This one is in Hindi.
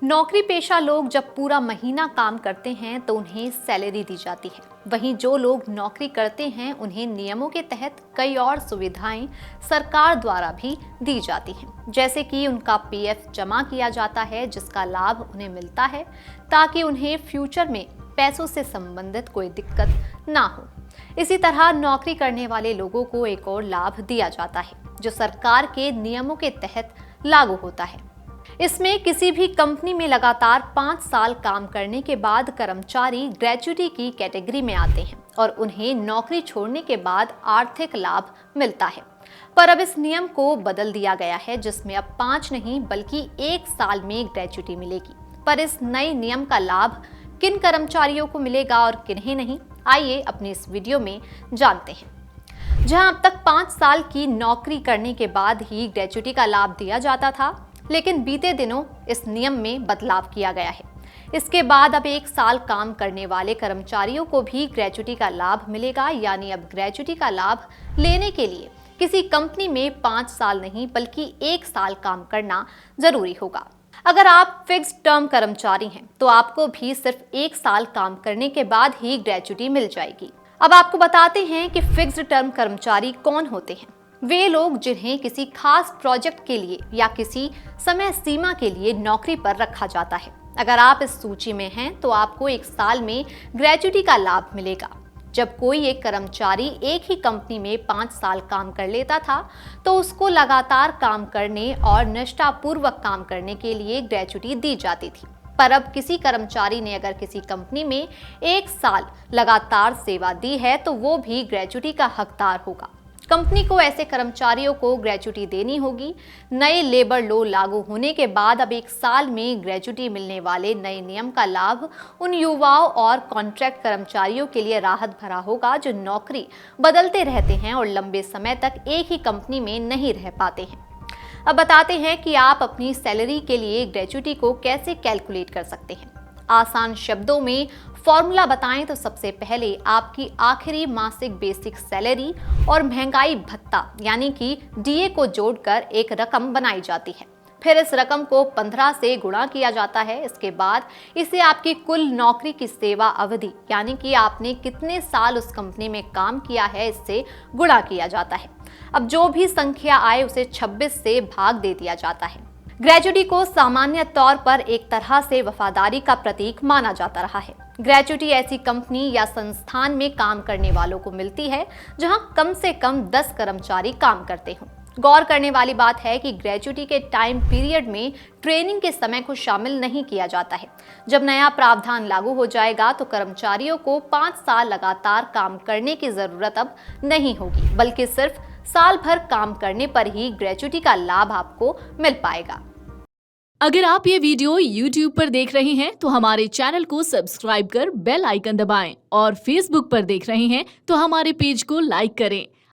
नौकरी पेशा लोग जब पूरा महीना काम करते हैं तो उन्हें सैलरी दी जाती है। वहीं जो लोग नौकरी करते हैं उन्हें नियमों के तहत कई और सुविधाएं सरकार द्वारा भी दी जाती हैं, जैसे कि उनका पीएफ जमा किया जाता है जिसका लाभ उन्हें मिलता है ताकि उन्हें फ्यूचर में पैसों से संबंधित कोई दिक्कत ना हो। इसी तरह नौकरी करने वाले लोगों को एक और लाभ दिया जाता है जो सरकार के नियमों के तहत लागू होता है। इसमें किसी भी कंपनी में लगातार 5 साल काम करने के बाद कर्मचारी ग्रेच्युटी की कैटेगरी में आते हैं और उन्हें नौकरी छोड़ने के बाद आर्थिक लाभ मिलता है। पर अब इस नियम को बदल दिया गया है जिसमें अब 5 नहीं बल्कि 1 साल में ग्रेच्युटी मिलेगी। पर इस नए नियम का लाभ किन कर्मचारियों को मिलेगा और किन्हें नहीं, आइए अपनी इस वीडियो में जानते हैं। जहां अब तक 5 साल की नौकरी करने के बाद ही ग्रेच्युटी का लाभ दिया जाता था, लेकिन बीते दिनों इस नियम में बदलाव किया गया है। इसके बाद अब 1 साल काम करने वाले कर्मचारियों को भी ग्रेच्युटी का लाभ मिलेगा, यानी अब ग्रेच्युटी का लाभ लेने के लिए किसी कंपनी में 5 साल नहीं बल्कि 1 साल काम करना जरूरी होगा। अगर आप फिक्स्ड टर्म कर्मचारी हैं तो आपको भी सिर्फ 1 साल काम करने के बाद ही ग्रेच्युटी मिल जाएगी। अब आपको बताते हैं कि फिक्स्ड टर्म कर्मचारी कौन होते हैं। वे लोग जिन्हें किसी खास प्रोजेक्ट के लिए या किसी समय सीमा के लिए नौकरी पर रखा जाता है। अगर आप इस सूची में हैं तो आपको 1 साल में ग्रेच्युटी का लाभ मिलेगा। जब कोई एक कर्मचारी एक ही कंपनी में 5 साल काम कर लेता था तो उसको लगातार काम करने और निष्ठापूर्वक काम करने के लिए ग्रेच्युटी दी जाती थी। पर अब किसी कर्मचारी ने अगर किसी कंपनी में 1 साल लगातार सेवा दी है तो वो भी ग्रेच्युटी का हकदार होगा। कंपनी को ऐसे कर्मचारियों को ग्रेच्युटी देनी होगी। नए लेबर लॉ लागू होने के बाद अब 1 साल में ग्रेच्युटी मिलने वाले नए नियम का लाभ उन युवाओं और कॉन्ट्रैक्ट कर्मचारियों के लिए राहत भरा होगा जो नौकरी बदलते रहते हैं और लंबे समय तक एक ही कंपनी में नहीं रह पाते हैं। अब बताते हैं कि आप अपनी सैलरी के लिए ग्रेच्युटी को कैसे कैलकुलेट कर सकते हैं। आसान शब्दों में फॉर्मूला बताएं तो सबसे पहले आपकी आखिरी मासिक बेसिक सैलरी और महंगाई भत्ता यानी कि डीए को जोड़कर एक रकम बनाई जाती है। फिर इस रकम को 15 से गुणा किया जाता है। इसके बाद इसे आपकी कुल नौकरी की सेवा अवधि यानी कि आपने कितने साल उस कंपनी में काम किया है इससे गुणा किया जाता है। अब जो भी संख्या आए उसे 26 से भाग दे दिया जाता है। ग्रेच्युटी को सामान्य तौर पर एक तरह से वफादारी का प्रतीक माना जाता रहा है। ग्रेच्युटी ऐसी कंपनी या संस्थान में काम करने वालों को मिलती है जहां कम से कम 10 कर्मचारी काम करते हों। गौर करने वाली बात है कि ग्रेच्युटी के टाइम पीरियड में ट्रेनिंग के समय को शामिल नहीं किया जाता है। जब नया प्रावधान लागू हो जाएगा तो कर्मचारियों को 5 साल लगातार काम करने की जरूरत अब नहीं होगी, बल्कि सिर्फ साल भर काम करने पर ही ग्रेच्युटी का लाभ आपको मिल पाएगा। अगर आप ये वीडियो YouTube पर देख रहे हैं तो हमारे चैनल को सब्सक्राइब कर बेल आइकन दबाएं और Facebook पर देख रहे हैं तो हमारे पेज को लाइक करें।